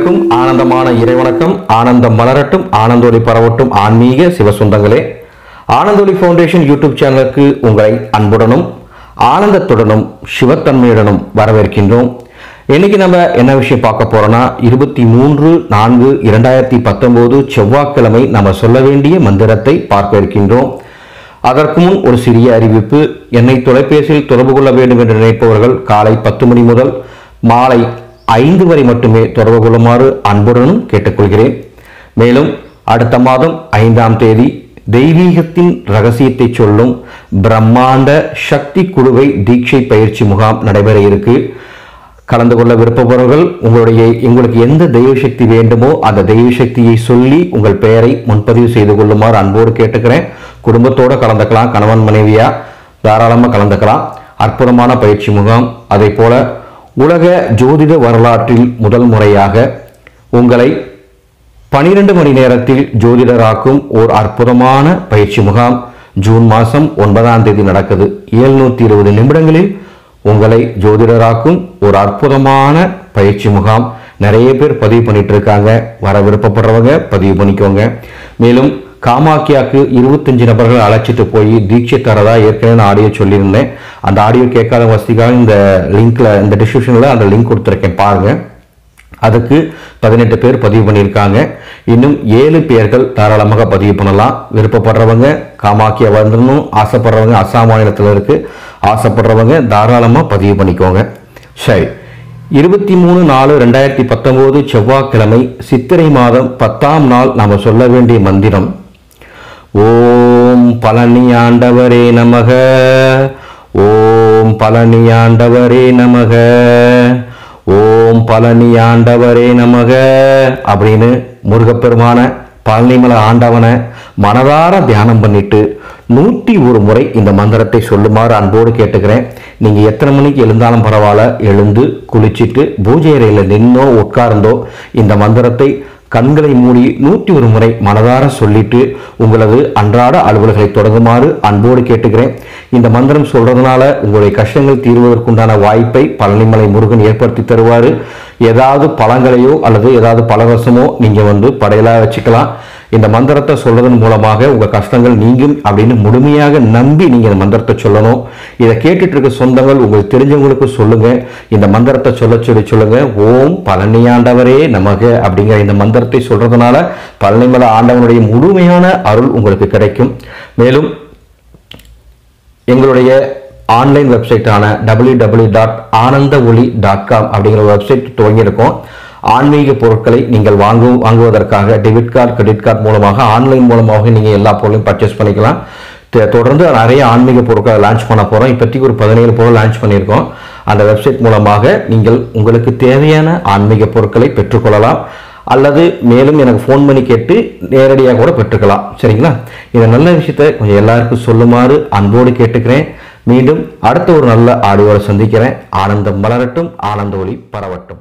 அனைவருக்கும் ஆனந்தமான இறைவணக்கம். ஆனந்தம் மலரட்டும், ஆனந்தொலி பரவட்டும். ஆன்மீக சிவசொந்தங்களே, ஆனந்தொலி ஃபவுண்டேஷன் யூடியூப் சேனலுக்கு உங்களை அன்புடனும் ஆனந்தத்துடனும் சிவத்தன்மையுடனும் வரவேற்கின்றோம். இன்னைக்கு நம்ம என்ன விஷயம் பார்க்க போறோம்னா, 23/4/2019 செவ்வாய்க்கிழமை நம்ம சொல்ல வேண்டிய மந்திரத்தை பார்க்க இருக்கின்றோம். அதற்கு முன் ஒரு சிறிய அறிவிப்பு. என்னை தொலைபேசியில் தொடர்பு கொள்ள வேண்டும் என்று நினைப்பவர்கள் காலை 10 மணி முதல் மாலை 5 வரை மட்டுமே தொடர்பு கொள்ளுமாறு அன்புடனும் கேட்டுக்கொள்கிறேன். மேலும் அடுத்த மாதம் 5ஆம் தேதி தெய்வீகத்தின் ரகசியத்தை சொல்லும் பிரம்மாண்ட சக்தி குழுவை தீட்சை பயிற்சி முகாம் நடைபெற இருக்கு. கலந்து கொள்ள விருப்பப்பவர்கள் உங்களுக்கு எந்த தெய்வ சக்தி வேண்டுமோ அந்த தெய்வ சக்தியை சொல்லி உங்கள் பெயரை முன்பதிவு செய்து கொள்ளுமாறு அன்போடு கேட்டுக்கிறேன். குடும்பத்தோடு கலந்துக்கலாம், கணவன் மனைவியா தாராளமாக கலந்துக்கலாம். அற்புதமான பயிற்சி முகாம். அதே போல உலக ஜோதிட வரலாற்றில் முதல் முறையாக உங்களை 12 மணி நேரத்தில் ஜோதிடராக்கும் ஒரு அற்புதமான பயிற்சி முகாம் ஜூன் மாதம் 9ஆம் தேதி நடக்குது. 720 நிமிடங்களில் உங்களை ஜோதிடராக்கும் ஒரு அற்புதமான பயிற்சி முகாம். நிறைய பேர் பதிவு பண்ணிட்டு இருக்காங்க. வர விருப்பப்படுறவங்க பதிவு பண்ணிக்கோங்க. மேலும் காமாக்கியாக்கு 25 நபர்கள் அழைச்சிட்டு போய் தீட்சை தரதா ஏற்கனவே நான் ஆடியோ சொல்லியிருந்தேன். அந்த ஆடியோ கேட்காத வசதிக்காக இந்த லிங்க்ல, இந்த டிஸ்கிரிப்ஷன்ல அந்த லிங்க் கொடுத்துருக்கேன், பாருங்க. அதுக்கு 18 பேர் பதிவு பண்ணியிருக்காங்க. இன்னும் 7 பேர்கள் தாராளமாக பதிவு பண்ணலாம். விருப்பப்படுறவங்க காமாக்கியா வந்துடணும் ஆசைப்படுறவங்க, அசாம் மாநிலத்தில் இருக்கு ஆசைப்படுறவங்க தாராளமாக பதிவு பண்ணிக்கோங்க. சரி, 23/4/2019 செவ்வாய்க்கிழமை சித்திரை மாதம் 10ஆம் நாள் நாம் சொல்ல வேண்டிய மந்திரம் ஓம் பழனி ஆண்டவரே நமக, ஓம் பழனி ஆண்டவரே நமக, ஓம் பழனி ஆண்டவரே நமக அப்படின்னு முருகப்பெருமான பழனிமலை ஆண்டவனை மனதார தியானம் பண்ணிட்டு 101 முறை இந்த மந்திரத்தை சொல்லுமாறு அன்போடு கேட்டுக்கிறேன். நீங்க எத்தனை மணிக்கு எழுந்தாலும் பரவாயில்ல, எழுந்து குளிச்சுட்டு பூஜை அறையில் நின்னோ உட்கார்ந்தோ இந்த மந்திரத்தை கண்களை மூடி 101 முறை மனதார சொல்லிட்டு உங்களது அன்றாட அலுவல்களை தொடங்குமாறு அன்போடு கேட்டுக்கிறேன். இந்த மந்திரம் சொல்றதுனால உங்களுடைய கஷ்டங்கள் தீர்வதற்குண்டான வாய்ப்பை பழனிமலை முருகன் ஏற்படுத்தி தருவாரு. ஏதாவது பழங்களையோ அல்லது ஏதாவது பழரசமோ நீங்க படையலா வச்சுக்கலாம். இந்த மந்திரத்தை சொல்றதன் மூலமாக உங்க கஷ்டங்கள் நீங்கும் அப்படின்னு முழுமையாக நம்பி நீங்க இந்த மந்திரத்தை சொல்லணும். இதை கேட்டுட்டு இருக்க சொந்தங்கள் உங்களுக்கு தெரிஞ்சவங்களுக்கு சொல்லுங்க. இந்த மந்திரத்தை சொல்லுங்க. ஓம் பழனி ஆண்டவரே நமக அப்படிங்கிற இந்த மந்திரத்தை சொல்றதுனால பழனிமலை ஆண்டவனுடைய முழுமையான அருள் உங்களுக்கு கிடைக்கும். மேலும் எங்களுடைய ஆன்லைன் வெப்சைட்டான www.anandavoli.com அப்படிங்கிற வெப்சைட் துவங்கியிருக்கோம். ஆன்மீக பொருட்களை நீங்கள் வாங்குவதற்காக டெபிட் கார்டு, கிரெடிட் கார்டு மூலமாக ஆன்லைன் மூலமாக நீங்கள் எல்லா பொருளையும் பர்ச்சேஸ் பண்ணிக்கலாம். தொடர்ந்து நிறைய ஆன்மீக பொருட்களை லான்ச் பண்ண போகிறோம். இப்போதைக்கு ஒரு 17 பொருள் லான்ச் பண்ணியிருக்கோம். அந்த வெப்சைட் மூலமாக நீங்கள் உங்களுக்கு தேவையான ஆன்மீக பொருட்களை பெற்றுக்கொள்ளலாம். அல்லது மேலும் எனக்கு ஃபோன் பண்ணி கேட்டு நேரடியாக கூட பெற்றுக்கலாம். சரிங்களா? இந்த நல்ல விஷயத்தை கொஞ்சம் எல்லாருக்கும் சொல்லுமாறு அன்போடு கேட்டுக்கிறேன். மீண்டும் அடுத்த ஒரு நல்ல ஆடியோவை சந்திக்கிறேன். ஆனந்தம் மலரட்டும், ஆனந்த ஒளி பரவட்டும்.